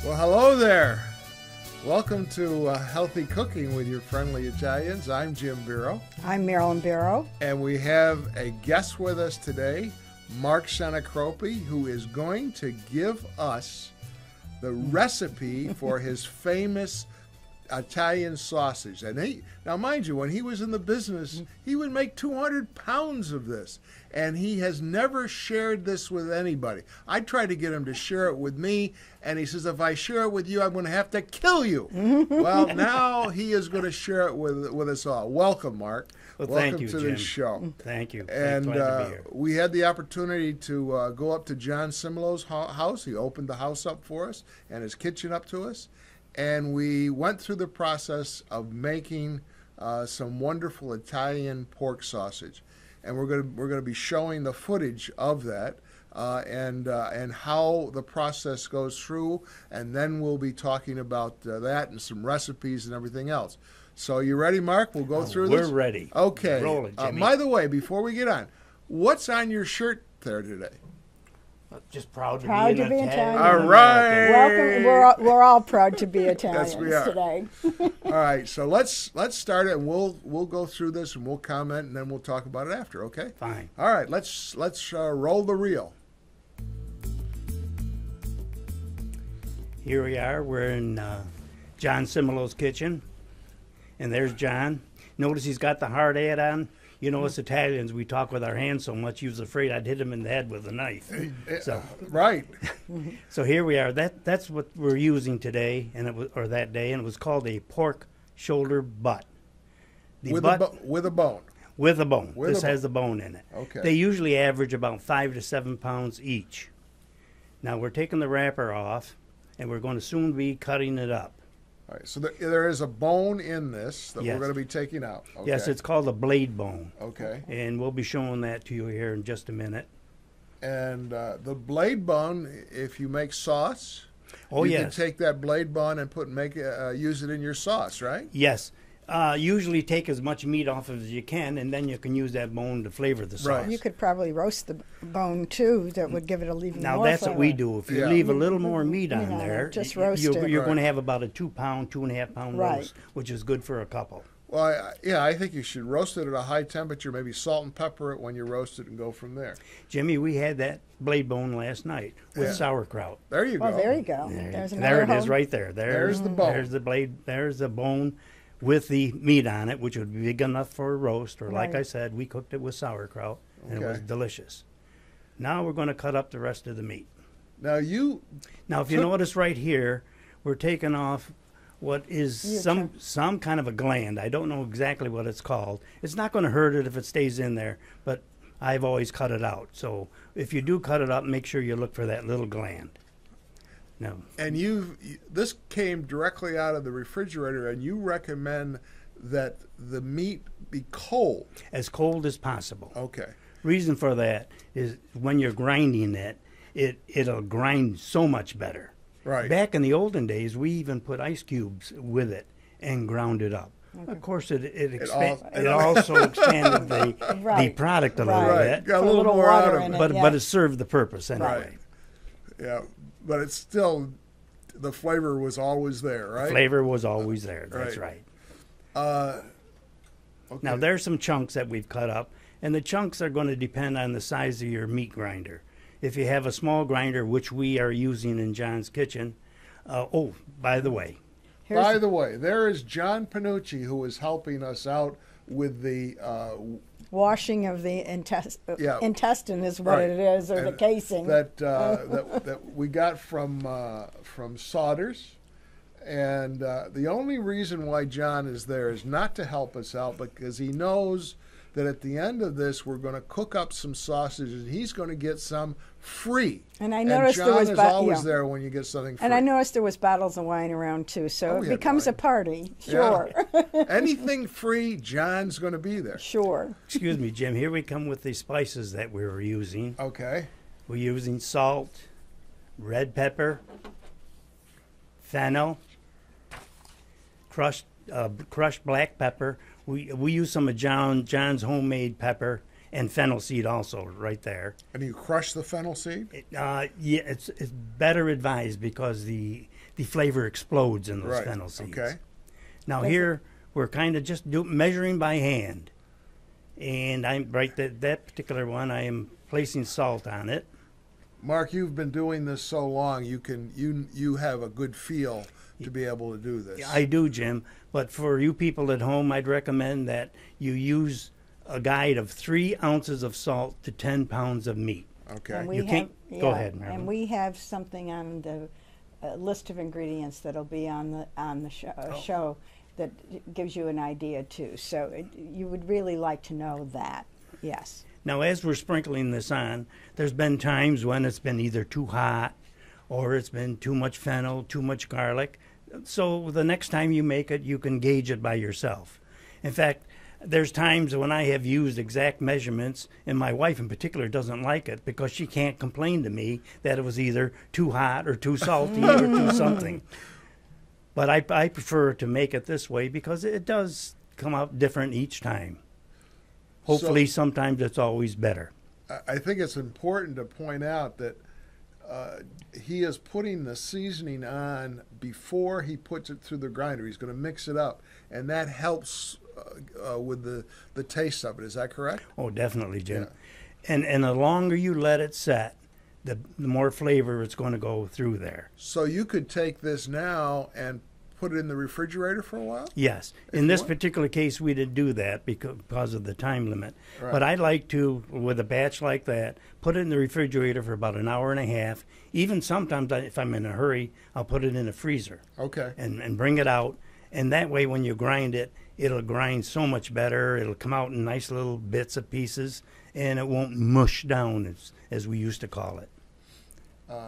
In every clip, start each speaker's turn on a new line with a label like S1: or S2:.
S1: Well, hello there. Welcome to Healthy Cooking with your friendly Italians. I'm Jim Biro.
S2: I'm Marilyn Biro.
S1: And we have a guest with us today, Mark Sinicropi, who is going to give us the recipe for his famous Italian sausage. And now mind you, when he was in the business, he would make 200 pounds of this. And he has never shared this with anybody. I tried to get him to share it with me, and he says, if I share it with you, I'm going to have to kill you. Well, now he is going to share it with us all. Welcome, Mark.
S3: Well,
S1: welcome
S3: thank you,
S1: to
S3: Jim.
S1: this show.
S3: Thank you.
S1: And
S3: glad to be here.
S1: we had the opportunity to go up to John Simolo's house. He opened the house up for us and his kitchen up to us. And we went through the process of making some wonderful Italian pork sausage. And we're going to be showing the footage of that and how the process goes through, and then we'll be talking about that and some recipes and everything else. So you ready, Mark? We'll go through this.
S3: We're ready.
S1: Okay.
S3: Roll it, Jimmy.
S1: By the way, before we get on, what's on your shirt there today?
S3: Just proud to
S2: Proud
S3: be
S2: to be Italian.
S1: All right.
S2: Welcome. We're all proud to be Italians
S1: Yes, we are.
S2: today.
S1: All right, so let's start it, and we'll go through this and we'll comment, and then we'll talk about it after. Okay?
S3: Fine.
S1: All right, let's roll the reel.
S3: Here we are. We're in John Simolo's kitchen, and there's John. Notice he's got the hard hat on. You know, us Italians, we talk with our hands so much, he was afraid I'd hit him in the head with a knife. So,
S1: Right.
S3: so here we are. That's what we're using today, or that day, and it was called a pork shoulder butt.
S1: With a bone.
S3: With a bone. This has the bone in it.
S1: Okay.
S3: They usually average about 5 to 7 pounds each. Now we're taking the wrapper off, and we're going to soon be cutting it up.
S1: All right, so there is a bone in this that
S3: Yes.
S1: we're going to be taking out. Okay.
S3: Yes, it's called a blade bone.
S1: Okay.
S3: And we'll be showing that to you here in just a minute.
S1: And the blade bone, if you make sauce,
S3: Oh,
S1: you
S3: yes.
S1: can take that blade bone and use it in your sauce, right?
S3: Yes. Usually take as much meat off as you can, and then you can use that bone to flavor the sauce.
S1: Right.
S2: You could probably roast the bone too. That would give it a even
S3: Now
S2: more
S3: that's
S2: flavor.
S3: what we do. If you
S1: Yeah.
S3: leave a little more meat on
S2: on
S3: there,
S2: it, just roast
S3: you're
S2: it.
S3: going to have about a 2 pound, 2.5 pound
S2: Right.
S3: roast, which is good for a couple.
S1: Well, I think you should roast it at a high temperature, maybe salt and pepper it when you roast it and go from there.
S3: Jimmy, we had that blade bone last night with
S1: Yeah.
S3: sauerkraut.
S1: There you go.
S2: Oh, there you go. There's another
S3: There it is
S2: home.
S3: right there.
S1: There's the bone.
S3: There's the blade. There's the bone with the meat on it, which would be big enough for a roast, or like
S2: Right.
S3: I said, we cooked it with sauerkraut, and it was
S1: Okay.
S3: delicious. Now we're going to cut up the rest of the meat.
S1: Now
S3: Now, if you notice right here, we're taking off what is some kind of a gland. I don't know exactly what it's called. It's not going to hurt it if it stays in there, but I've always cut it out. So if you do cut it up, make sure you look for that little gland. No.
S1: And this came directly out of the refrigerator, and you recommend that the meat be cold.
S3: As cold as possible.
S1: Okay.
S3: Reason for that is when you're grinding it'll grind so much better.
S1: Right.
S3: Back in the olden days, we even put ice cubes with it and ground it up. Of course, it also expanded the
S2: Right.
S3: product a little
S1: Right.
S3: bit,
S1: Got a little more
S2: water
S1: out of
S2: in
S1: it.
S2: it.
S3: but
S2: yeah.
S3: but it served the purpose anyway.
S1: Right. Yeah, but it's still, the flavor was always there, right?
S3: Flavor was always there. That's
S1: Right.
S3: right.
S1: Okay.
S3: Now there's some chunks that we've cut up, and the chunks are going to depend on the size of your meat grinder. If you have a small grinder, which we are using in John's kitchen, by the way,
S1: By the way, there is John Panucci, who is helping us out with the
S2: washing of the
S1: Yeah.
S2: intestine is what
S1: Right.
S2: it is, or the
S1: and
S2: casing.
S1: that we got from Sodders. And the only reason why John is there is not to help us out, because he knows that at the end of this, we're going to cook up some sausages, and he's going to get some free.
S2: And I noticed
S1: John
S2: there was
S1: is always there when you get something free.
S2: And I noticed there was bottles of wine around too, so
S1: we
S2: it
S1: had
S2: becomes
S1: wine.
S2: a party.
S1: Yeah.
S2: Sure,
S1: Anything free, John's going to be there.
S2: sure.
S3: excuse me, Jim, here we come with the spices that we were using.
S1: Okay.
S3: We're using salt, red pepper, fennel, crushed black pepper. We use some of John's homemade pepper and fennel seed also right there.
S1: And you crush the fennel seed?
S3: Yeah, it's better advised because the the flavor explodes in those
S1: Right.
S3: fennel seeds.
S1: Okay.
S3: Now here we're kind of just measuring by hand, and I'm that particular one. I am placing salt on it.
S1: Mark, you've been doing this so long, you have a good feel to be able to do this.
S3: I do, Jim. But for you people at home, I'd recommend that you use a guide of 3 ounces of salt to 10 pounds of meat.
S1: Okay.
S2: And we
S3: You can't-
S2: have,
S3: go ahead, Marilyn.
S2: And we have something on the list of ingredients that'll be on the show that gives you an idea too. So you would really like to know that. Yes.
S3: Now, as we're sprinkling this on, there's been times when it's been either too hot or it's been too much fennel, too much garlic. So the next time you make it, you can gauge it by yourself. In fact, there's times when I have used exact measurements, and my wife in particular doesn't like it because she can't complain to me that it was either too hot or too salty or too something. But I prefer to make it this way because it does come out different each time. Hopefully, sometimes it's always better.
S1: I think it's important to point out that he is putting the seasoning on before he puts it through the grinder. He's going to mix it up, and that helps with the taste of it. Is that correct?
S3: Oh, definitely, Jim.
S1: Yeah.
S3: And the longer you let it set, the more flavor it's going to go through there.
S1: So you could take this now and put it in the refrigerator for a while?
S3: Yes. In this particular case, we didn't do that because of the time limit.
S1: Right.
S3: But I like to, with a batch like that, put it in the refrigerator for about an hour and a half. Even sometimes, if I'm in a hurry, I'll put it in the freezer.
S1: Okay.
S3: And bring it out. And that way, when you grind it, it'll grind so much better. It'll come out in nice little bits of pieces, and it won't mush down, as we used to call it.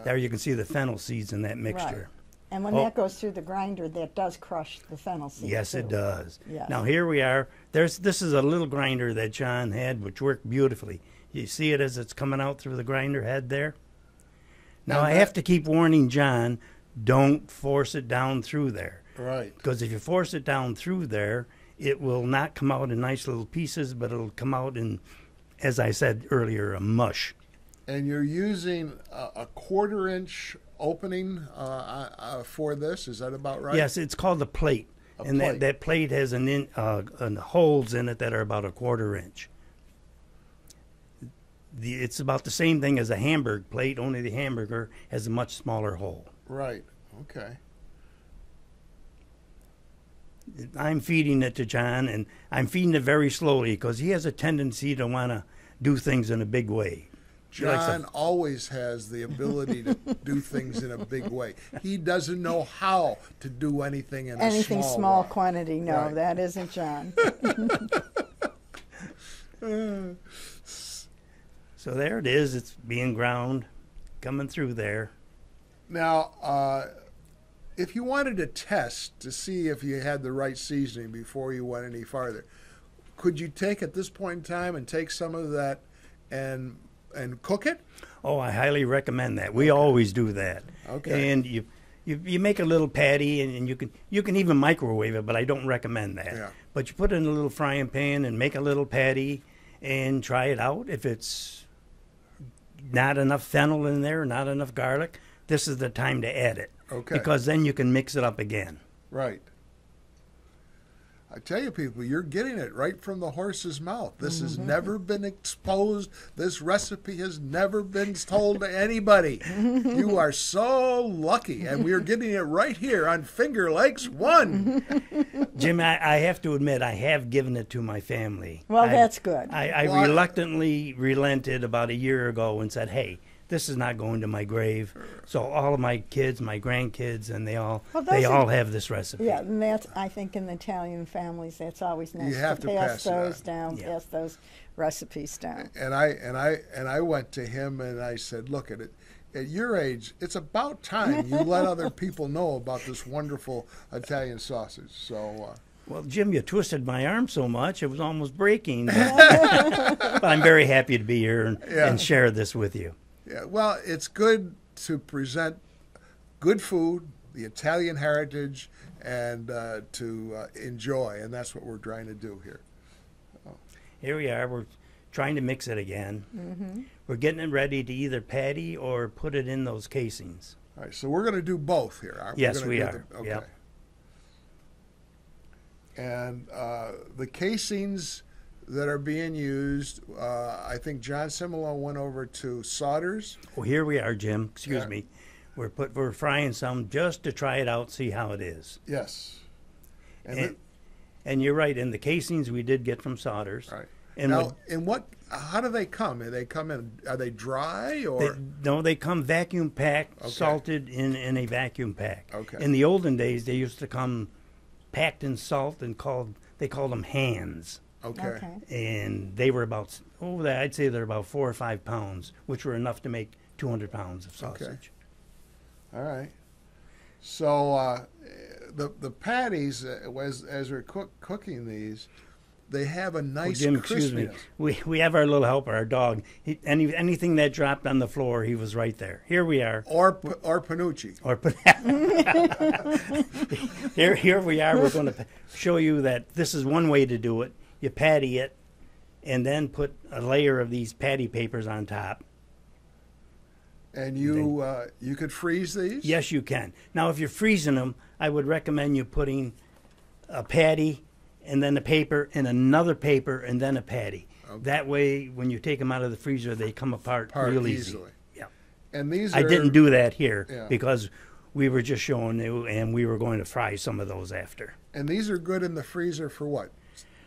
S3: There you can see the fennel seeds in that mixture.
S2: Right. And when that goes through the grinder, that does crush the fennel seeds.
S3: Yes,
S2: too.
S3: it does.
S2: Yes.
S3: Now here we are. This is a little grinder that John had, which worked beautifully. You see it as it's coming out through the grinder head there? Now I have to keep warning John, don't force it down through there.
S1: Right.
S3: Because if you force it down through there, it will not come out in nice little pieces, but it'll come out in, as I said earlier, a mush.
S1: And you're using a 1/4 inch opening for this. Is that about right?
S3: Yes, it's called a plate. And
S1: plate.
S3: that plate has holes in it that are about a 1/4 inch. It's about the same thing as a hamburger plate, only the hamburger has a much smaller hole.
S1: Right. Okay.
S3: I'm feeding it to John, and I'm feeding it very slowly because he has a tendency to want to do things in a big way.
S1: John always has the ability to do things in a big way. He doesn't know how to do anything in
S2: Anything
S1: a
S2: small
S1: way.
S2: quantity, no,
S1: Right.
S2: that isn't John.
S3: So there it is. It's being ground, coming through there.
S1: Now, if you wanted to test to see if you had the right seasoning before you went any farther, could you take at this point in time and take some of that and cook it?
S3: Oh, I highly recommend that. We always do that.
S1: Okay.
S3: And you make a little patty, and you can even microwave it, but I don't recommend that.
S1: Yeah.
S3: But you put it in a little frying pan and make a little patty and try it out. If it's not enough fennel in there, not enough garlic, this is the time to add it.
S1: Okay.
S3: Because then you can mix it up again.
S1: Right. I tell you, people, you're getting it right from the horse's mouth. This has never been exposed. This recipe has never been told to anybody. You are so lucky, and we are getting it right here on Finger Lakes 1.
S3: Jim, I have to admit, I have given it to my family.
S2: Well, that's good.
S3: I
S1: Well,
S3: reluctantly relented about a year ago and said, hey, this is not going to my grave. So all of my kids, my grandkids, and they all have this recipe.
S2: Yeah, and that's, I think, in the Italian families, that's always nice
S1: have to pass it
S2: those
S1: on.
S2: down,
S3: Yeah.
S2: pass those recipes down.
S1: And I went to him and I said, look at it. At your age, it's about time you let other people know about this wonderful Italian sausage. So,
S3: Well, Jim, you twisted my arm so much it was almost breaking. But I'm very happy to be here and share this with you.
S1: yeah, well, it's good to present good food, the Italian heritage, and to enjoy, and that's what we're trying to do here.
S3: Here we are. We're trying to mix it again. We're getting it ready to either patty or put it in those casings.
S1: All right, so we're going to do both here, aren't we?
S3: Yes,
S1: We're
S3: we
S1: gonna do
S3: are.
S1: Okay.
S3: Yep.
S1: And the casings that are being used, I think John Simolo went over to solders.
S3: Well, here we are, Jim. Excuse
S1: Yeah.
S3: me. We're frying some just to try it out, see how it is.
S1: Yes.
S3: And you're right. And the casings we did get from solders.
S1: Right.
S3: And
S1: Now, how do they come? Do they come in? Are they dry or?
S3: they come vacuum packed,
S1: Okay.
S3: salted in a vacuum pack.
S1: Okay.
S3: In the olden days, they used to come packed in salt and they called them hands.
S1: Okay.
S3: And they were I'd say they're about 4 or 5 pounds, which were enough to make 200 pounds of sausage.
S1: All right. So the patties, as we're cooking these, they have a nice
S3: Jim,
S1: crispiness.
S3: excuse me. We have our little helper, our dog. Anything that dropped on the floor, he was right there. Here we are.
S1: Or Panucci.
S3: Here we are. We're going to show you that this is one way to do it. You patty it, and then put a layer of these patty papers on top.
S1: And you could freeze these?
S3: Yes, you can. Now, if you're freezing them, I would recommend you putting a patty and then a paper and another paper and then a patty.
S1: Okay.
S3: That way, when you take them out of the freezer, they come apart real easy.
S1: easily.
S3: Yeah.
S1: And these
S3: I didn't do that here
S1: Yeah.
S3: because we were just showing you, and we were going to fry some of those after.
S1: And these are good in the freezer for what?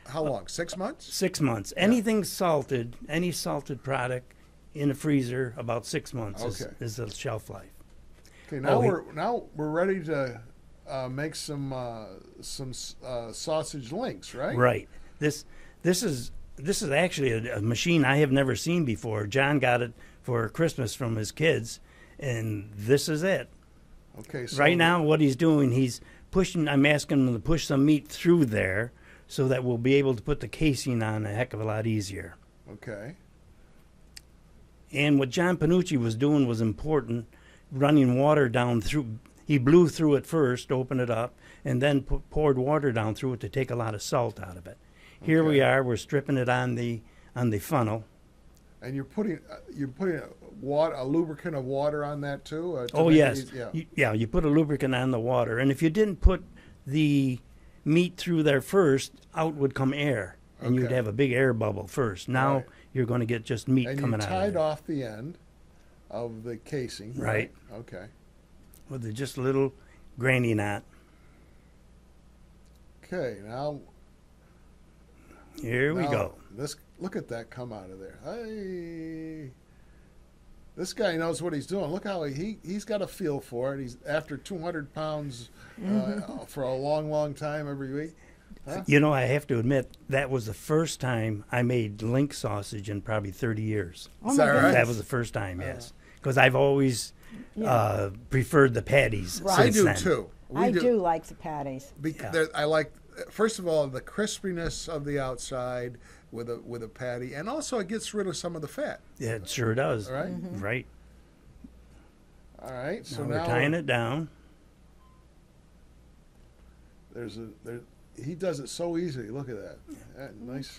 S1: How long? 6 months?
S3: 6 months. Anything salted, any salted product in the freezer, about 6 months is the shelf life.
S1: Okay, now we're ready to make some sausage links, right?
S3: Right. This is actually a machine I have never seen before. John got it for Christmas from his kids, and this is it.
S1: Okay. So
S3: Right now, what he's doing, he's pushing. I'm asking him to push some meat through there, so that we'll be able to put the casing on a heck of a lot easier.
S1: Okay.
S3: And what John Panucci was doing was important, running water down through. He blew through it first, opened it up, and then poured water down through it to take a lot of salt out of it. Here we are. We're stripping it on the funnel.
S1: And you're putting a lubricant of water on that too.
S3: Oh yes, you put a lubricant on the water, and if you didn't put the meat through there first, out would come air, and you'd have a big air bubble first. Now you're going to get just meat coming out of it.
S1: And you tied off the end of the casing.
S3: Right.
S1: Okay.
S3: With just a little granny knot.
S1: Okay, now
S3: Here we go.
S1: Look at that come out of there. Hey, this guy knows what he's doing. Look how he's got a feel for it. He's after 200 pounds for a long time every week. Huh?
S3: You know, I have to admit, that was the first time I made link sausage in probably 30 years.
S2: Oh my goodness.
S3: That was the first time, yes. Because I've always preferred the patties.
S2: Right.
S1: I do
S3: then.
S1: too.
S2: I do like the patties.
S1: I like, first of all, the crispiness of the outside with a patty, and also it gets rid of some of the fat.
S3: Yeah, it sure does.
S1: Right?
S3: Right.
S1: All right. So
S3: Now we're tying it down.
S1: He does it so easily. Look at that. Nice.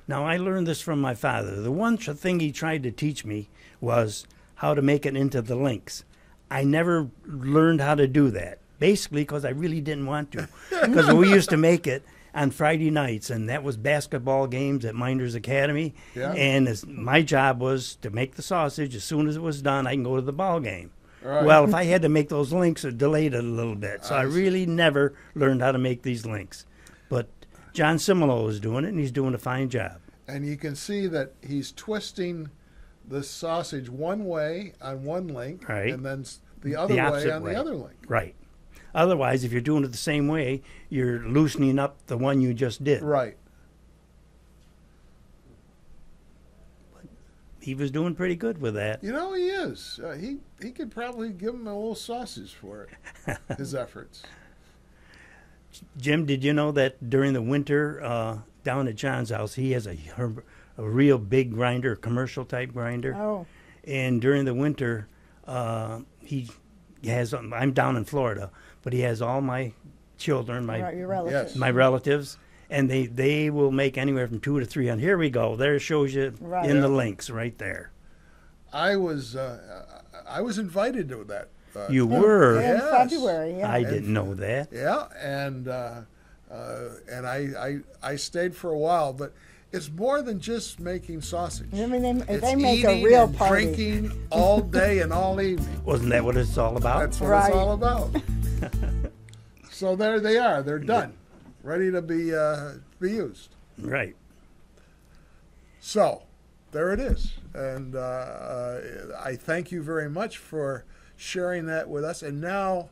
S3: Now, I learned this from my father. The one thing he tried to teach me was how to make it into the links. I never learned how to do that, basically because I really didn't want to. Because we used to make it on Friday nights, and that was basketball games at Minders Academy.
S1: Yeah.
S3: And my job was to make the sausage. As soon as it was done, I can go to the ball game.
S1: Right.
S3: Well, if I had to make those links, it delayed it a little bit. So I really never learned how to make these links. But John Simolo is doing it, and he's doing a fine job.
S1: And you can see that he's twisting the sausage one way on one link,
S3: Right.
S1: and then the other way
S3: opposite
S1: on the other link.
S3: Right. Otherwise, if you're doing it the same way, you're loosening up the one you just did.
S1: Right.
S3: He was doing pretty good with that.
S1: You know, he is. He could probably give him a little sausage for it, his efforts.
S3: Jim, did you know that during the winter down at John's house, he has a real big grinder, commercial type grinder?
S2: Oh.
S3: And during the winter, he has, I'm down in Florida, but he has all my children,
S2: Your relatives.
S1: Yes.
S3: my relatives, and they will make anywhere from 200 to 300. Here we go. There it shows you
S2: Right.
S3: in the links right there.
S1: I was invited to that
S3: You were?
S2: In
S1: Yes.
S2: February, yeah.
S3: I didn't know that.
S1: Yeah, and I stayed for a while, but it's more than just making sausage.
S2: I mean, they
S1: It's
S2: make a
S1: eating
S2: real
S1: and
S2: party.
S1: drinking all day and all evening.
S3: Wasn't that what it's all about?
S1: That's what
S2: Right.
S1: it's all about. So there they are. They're done, ready to be used.
S3: Right.
S1: So there it is, and I thank you very much for sharing that with us. And now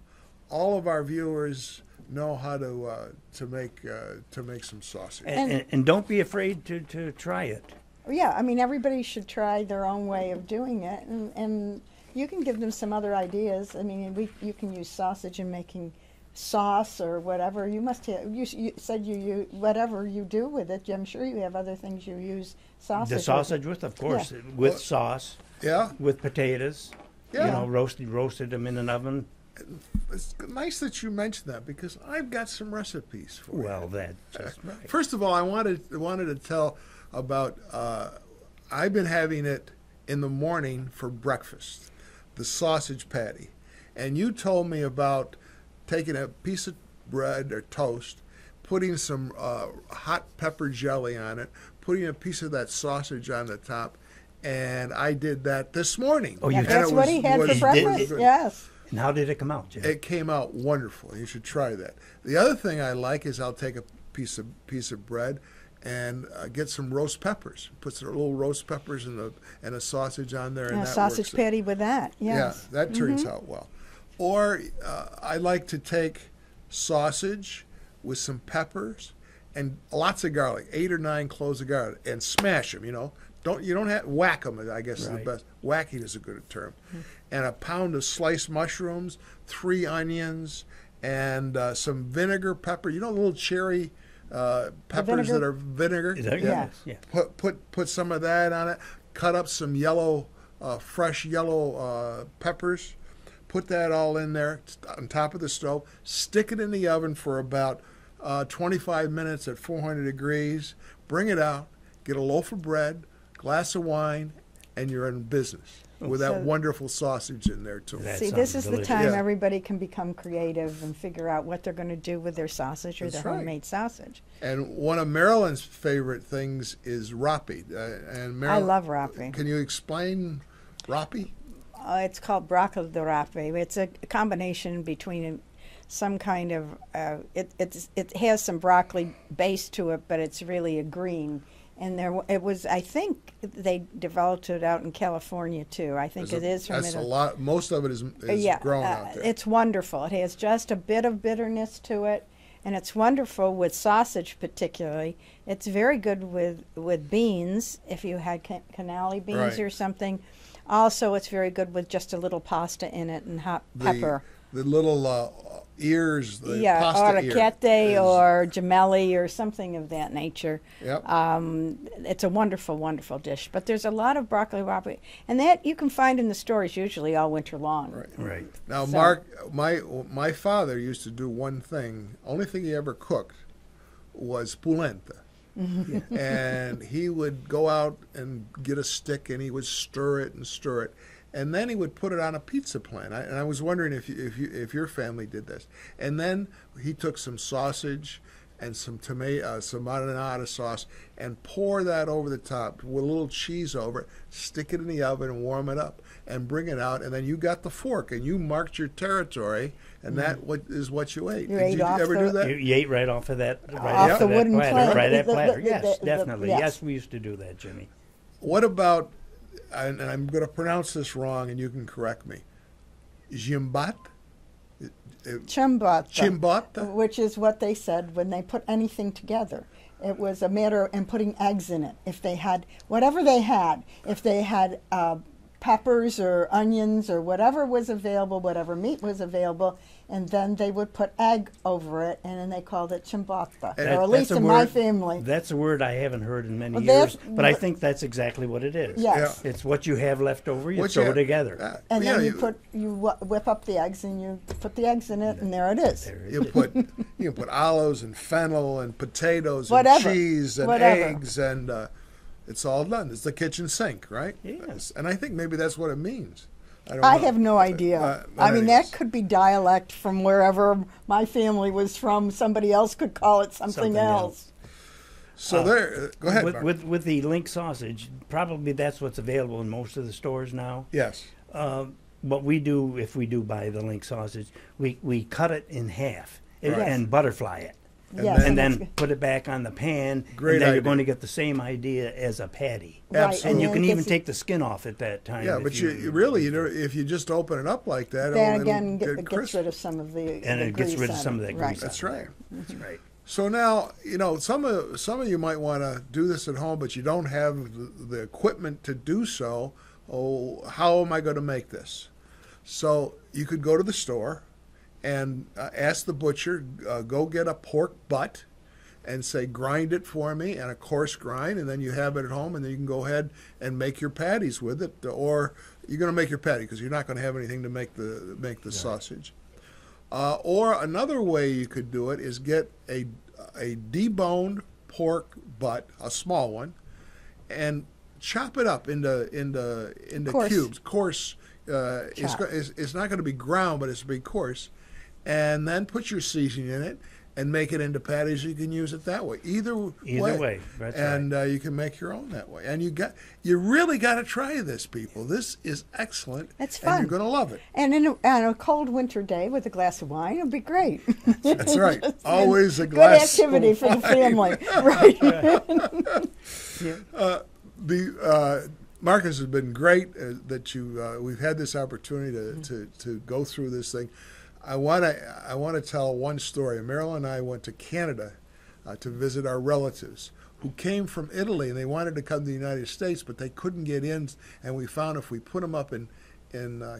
S1: all of our viewers know how to make some sausage.
S3: And don't be afraid to try it.
S2: Yeah, I mean, everybody should try their own way of doing it, and you can give them some other ideas. I mean, you can use sausage in making sauce or whatever. You must have. You said you whatever you do with it. I'm sure you have other things you use sausage.
S3: The sausage with, of course,
S2: Yeah.
S3: with sauce,
S1: Yeah,
S3: with potatoes.
S1: Yeah.
S3: You know, roasted them in an oven.
S1: it's nice that you mentioned that because I've got some recipes for you.
S3: Well, that's just right.
S1: First of all, I wanted to tell about. I've been having it in the morning for breakfast, the sausage patty, and you told me about taking a piece of bread or toast, putting some hot pepper jelly on it, putting a piece of that sausage on the top, and I did that this morning.
S3: Oh,
S2: Yeah,
S3: you
S2: that's what he had for breakfast.
S1: good.
S2: Yes.
S3: And how did it come out, Jim?
S1: It came out wonderful. You should try that. The other thing I like is I'll take a piece of bread and get some roast peppers. Put some little roast peppers and a sausage on there, and
S2: A
S1: that
S2: sausage
S1: works.
S2: patty with that. Yes.
S1: Yeah, that turns out well. Or I like to take sausage with some peppers and lots of garlic, 8 or 9 cloves of garlic, and smash them. You don't have whack them. I guess is the
S3: Right.
S1: best. Whacking is a good term. And a pound of sliced mushrooms, 3 onions, and some vinegar, pepper. You know, little cherry peppers
S2: vinegar?
S1: that are vinegar.
S3: Is that
S2: Yeah.
S3: Yeah.
S1: Put some of that on it. Cut up some yellow, fresh yellow peppers. Put that all in there on top of the stove. Stick it in the oven for about 25 minutes at 400 degrees. Bring it out. Get a loaf of bread, glass of wine, and you're in business with that
S2: So-
S1: wonderful sausage in there too.
S3: That
S2: See,
S3: sounds
S2: this is the
S3: delicious.
S2: time
S1: Yeah.
S2: everybody can become creative and figure out what they're going to do with their sausage or
S1: That's
S2: their
S1: right.
S2: homemade sausage.
S1: And one of Marilyn's favorite things is rapi. And
S2: I love rapi.
S1: Can you explain rapi?
S2: It's called broccoli de rape. It's a combination between some kind of it has some broccoli base to it, but it's really a green. And it was, I think they developed it out in California too. I think it is from
S1: That's a lot. Most of it is grown out there.
S2: It's wonderful. It has just a bit of bitterness to it, and it's wonderful with sausage particularly. It's very good with beans if you had canali beans
S1: Right.
S2: or something. Also, it's very good with just a little pasta in it and hot pepper.
S1: The little ears, the
S2: Yeah,
S1: pasta ear
S2: orecchiette
S1: is-
S2: or gemelli or something of that nature.
S1: Yep.
S2: It's a wonderful, wonderful dish. But there's a lot of broccoli rape, and that you can find in the stores usually all winter long.
S1: Right.
S3: Right.
S1: Now,
S2: So-
S1: Mark, my father used to do one thing. Only thing he ever cooked was polenta. And he would go out and get a stick and he would stir it, and then he would put it on a pizza pan. And I was wondering if your family did this. And then he took some sausage and some tomato, some marinara sauce, and pour that over the top with a little cheese over it. Stick it in the oven and warm it up, and bring it out. And then you got the fork and you marked your territory, and that is what you ate.
S2: You
S1: Did
S2: ate
S1: you
S2: off
S1: ever
S2: the-
S1: do that?
S3: You ate right off of that. Right
S2: Off
S3: off
S2: the
S3: of that
S2: wooden
S3: platter.
S2: plate.
S3: Right, that
S2: The-
S3: platter.
S2: the-
S3: Yes,
S2: the-
S3: definitely.
S2: yes.
S3: Yes, we used to do that, Jimmy.
S1: What about, and I'm going to pronounce this wrong, and you can correct me, Jimbat?
S2: Ciabatta,
S1: Ciabatta?
S2: which is what they said when they put anything together. It was a matter of putting eggs in it. If they had whatever they had, if they had peppers or onions or whatever was available, whatever meat was available, and then they would put egg over it, and then they called it ciabatta,
S1: And
S2: or at
S3: That's
S2: least
S3: a
S2: in my
S3: word-
S2: family.
S3: That's a word I haven't heard in many
S2: Well,
S3: years,
S2: that's-
S3: but I think that's exactly what it is.
S2: Yes.
S1: Yeah.
S3: It's what you have left over, you
S1: What
S3: throw
S1: you-
S3: it together.
S2: And
S1: yeah,
S2: then you whip up the eggs and you put the eggs in it, and there it is.
S3: There it
S1: You
S3: is.
S1: can put olives and fennel and potatoes
S2: Whatever.
S1: and cheese and
S2: Whatever.
S1: eggs, and it's all done. It's the kitchen sink, right?
S3: Yes.
S1: And I think maybe that's what it means. don't
S2: I
S1: know.
S2: have no idea. I mean, that could be dialect from wherever my family was from. Somebody else could call it something else.
S1: So go ahead, Mark.
S3: With the link sausage, probably that's what's available in most of the stores now.
S1: Yes.
S3: What we do, if we do buy the link sausage, we cut it in half
S1: Right.
S3: and butterfly it.
S2: Yes,
S3: And
S2: it's
S3: then put it back on the pan,
S1: Great
S3: and then
S1: idea.
S3: you're going to get the same idea as a patty.
S2: Right,
S1: Absolutely.
S3: And you
S2: then
S3: can
S2: it
S3: even
S2: gets-
S3: take the skin off at that time.
S1: Yeah,
S3: if
S1: but you really, if you just open it up like that,
S2: That
S1: it'll
S2: again
S1: get
S2: gets
S1: crisp.
S2: rid of some of the
S3: And
S2: the
S3: it gets
S2: grease
S3: rid of
S2: on
S3: some
S2: it.
S3: of that
S2: Right.
S3: grease.
S1: That's right.
S3: That's right.
S1: So now, some of you might want to do this at home, but you don't have the equipment to do so. Oh, how am I going to make this? So you could go to the store and ask the butcher, go get a pork butt and say, grind it for me, and a coarse grind, and then you have it at home, and then you can go ahead and make your patties with it. Or you're going to make your patty because you're not going to have anything to make the sausage. Or another way you could do it is get a deboned pork butt, a small one, and chop it up into
S2: Coarse.
S1: cubes. Coarse. It's not going to be ground, but it's to be coarse. And then put your seasoning in it and make it into patties. You can use it that way. Either way.
S3: That's
S1: and you can make your own that way. And you really got to try this, people. This is excellent.
S2: It's
S1: And
S2: fun.
S1: you're going to love it.
S2: And on a cold winter day with a glass of wine, it'd be great.
S1: That's right.
S2: Just
S1: Always a
S2: good
S1: glass
S2: activity
S1: of
S2: for the
S1: wine.
S2: family, right?
S1: Marcus has been great that we've had this opportunity to go through this thing. I want to tell one story. Marilyn and I went to Canada to visit our relatives who came from Italy, and they wanted to come to the United States, but they couldn't get in. And we found if we put them up in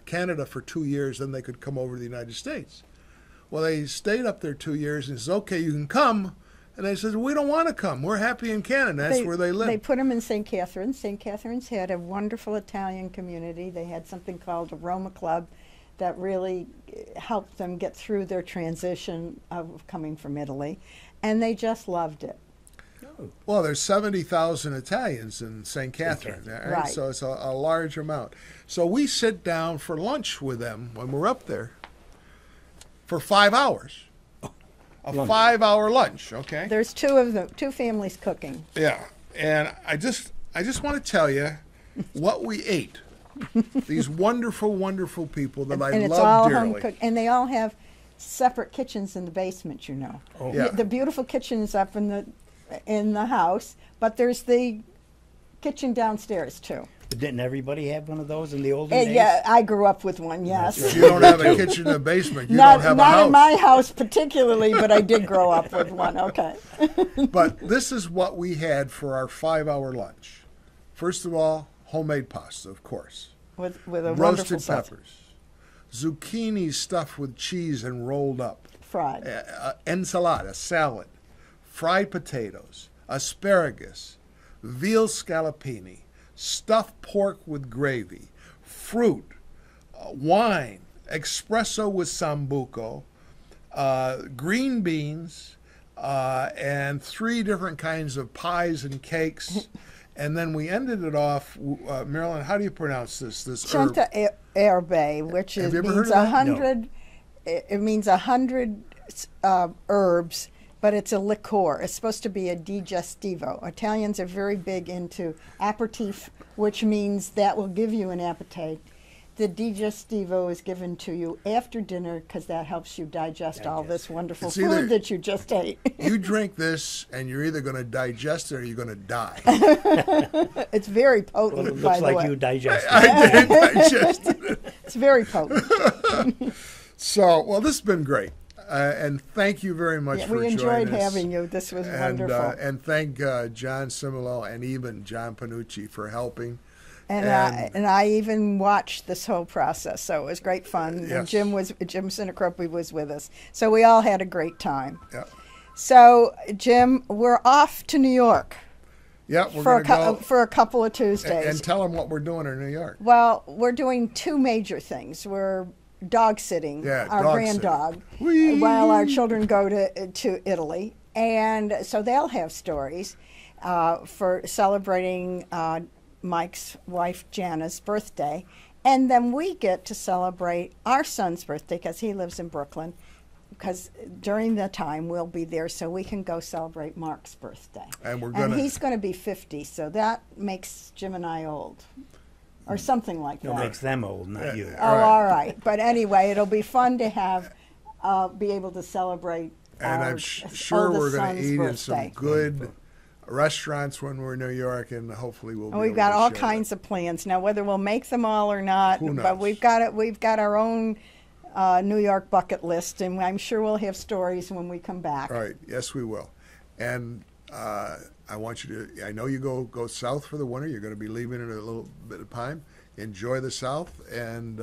S1: Canada for 2 years, then they could come over to the United States. Well, they stayed up there 2 years, and said, "Okay, you can come." And they said, "We don't want to come. We're happy in Canada. That's where they live."
S2: They put them in St. Catharines. St. Catharines had a wonderful Italian community. They had something called a Roma Club that really helped them get through their transition of coming from Italy. And they just loved it.
S1: Well, there's 70,000 Italians in St. Catherine,
S2: Right.
S1: So it's a large amount. So we sit down for lunch with them when we're up there for 5 hours. A 5-hour lunch, okay?
S2: There's two of them, two families cooking.
S1: Yeah, and I just want to tell you what we ate. These wonderful, wonderful people that
S2: And
S1: I
S2: it's
S1: love
S2: all
S1: dearly.
S2: home cooked. And they all have separate kitchens in the basement,
S3: Oh.
S1: Yeah.
S2: The beautiful kitchen is up in the house, but there's the kitchen downstairs too.
S3: But didn't everybody have one of those in the olden days?
S2: Yeah, I grew up with one, yes.
S1: If you don't have a kitchen in the basement, you
S2: Not
S1: don't have a
S2: not
S1: house.
S2: in my house particularly, but I did grow up with one. Okay.
S1: But this is what we had for our 5-hour lunch. First of all, homemade pasta, of course.
S2: With a wonderful
S1: Roasted
S2: sauce.
S1: peppers. Zucchini stuffed with cheese and rolled up.
S2: Fried.
S1: Ensalada, salad. Fried potatoes. Asparagus. Veal scallopini. Stuffed pork with gravy. Fruit. Wine. Espresso with sambuco. Green beans. And 3 different kinds of pies and cakes. And then we ended it off, Marilyn, how do you pronounce this herb?
S2: Chanta herbe, which
S1: Have
S2: is,
S1: you ever heard
S2: means
S1: of that?
S2: 100. It means 100 herbs, but it's a liqueur. It's supposed to be a digestivo. Italians are very big into aperitif, which means that will give you an appetite. The digestivo is given to you after dinner because that helps you digest all this wonderful
S1: It's either-
S2: food that you just ate.
S1: You drink this, and you're either going to digest it or you're going to die.
S2: It's very
S3: Well,
S2: potent,
S3: it
S2: by
S3: looks
S2: the
S3: like
S2: way.
S3: you digested.
S1: I didn't digest it.
S2: It's very potent.
S1: So, well, this has been great. And thank you very much
S2: Yeah,
S1: for
S2: we
S1: joining
S2: enjoyed
S1: us.
S2: having you. This was
S1: And,
S2: wonderful.
S1: and thank John Simolo and even John Panucci for helping.
S2: And I even watched this whole process, so it was great fun.
S1: Yes.
S2: And Jim Sinicropi was with us, so we all had a great time.
S1: Yeah,
S2: So Jim, we're off to New York
S1: yeah, we're
S2: for
S1: going to go
S2: for a couple of Tuesdays.
S1: and tell them what we're doing in New York.
S2: Well, we're doing 2 major things. We're dog sitting
S1: Yeah,
S2: our
S1: dog
S2: grand
S1: sitting.
S2: dog
S1: Whee!
S2: while our children go to Italy, and so they'll have stories for celebrating Mike's wife Jana's birthday, And then we get to celebrate our son's birthday because he lives in Brooklyn. Because during the time we'll be there, so we can go celebrate Mark's birthday.
S1: And
S2: he's going to be 50, so that makes Jim and I old, or something like that.
S3: It makes them old, not you.
S2: Oh, all right. But anyway, it'll be fun to have be able to celebrate.
S1: And
S2: our
S1: I'm sure we're going to eat in some
S2: birthday.
S1: good restaurants when we're in New York, and hopefully we'll.
S2: We've got all kinds of plans now. Whether we'll make them all or not,
S1: Who knows?
S2: but we've got it. We've got our own New York bucket list, and I'm sure we'll have stories when we come back.
S1: All right. Yes, we will. And I want you to. I know you go south for the winter. You're going to be leaving in a little bit of time. Enjoy the South, and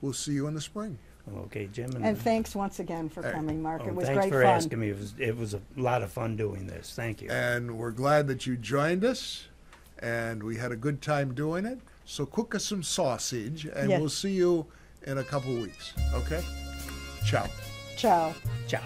S1: we'll see you in the spring.
S3: Okay, Jim.
S2: And thanks once again for coming, Mark. It was
S3: thanks
S2: great
S3: for
S2: fun.
S3: asking me. It was a lot of fun doing this. Thank you.
S1: And we're glad that you joined us, and we had a good time doing it. So cook us some sausage, and
S2: Yes.
S1: we'll see you in a couple weeks. Okay? Ciao.
S2: Ciao.
S3: Ciao.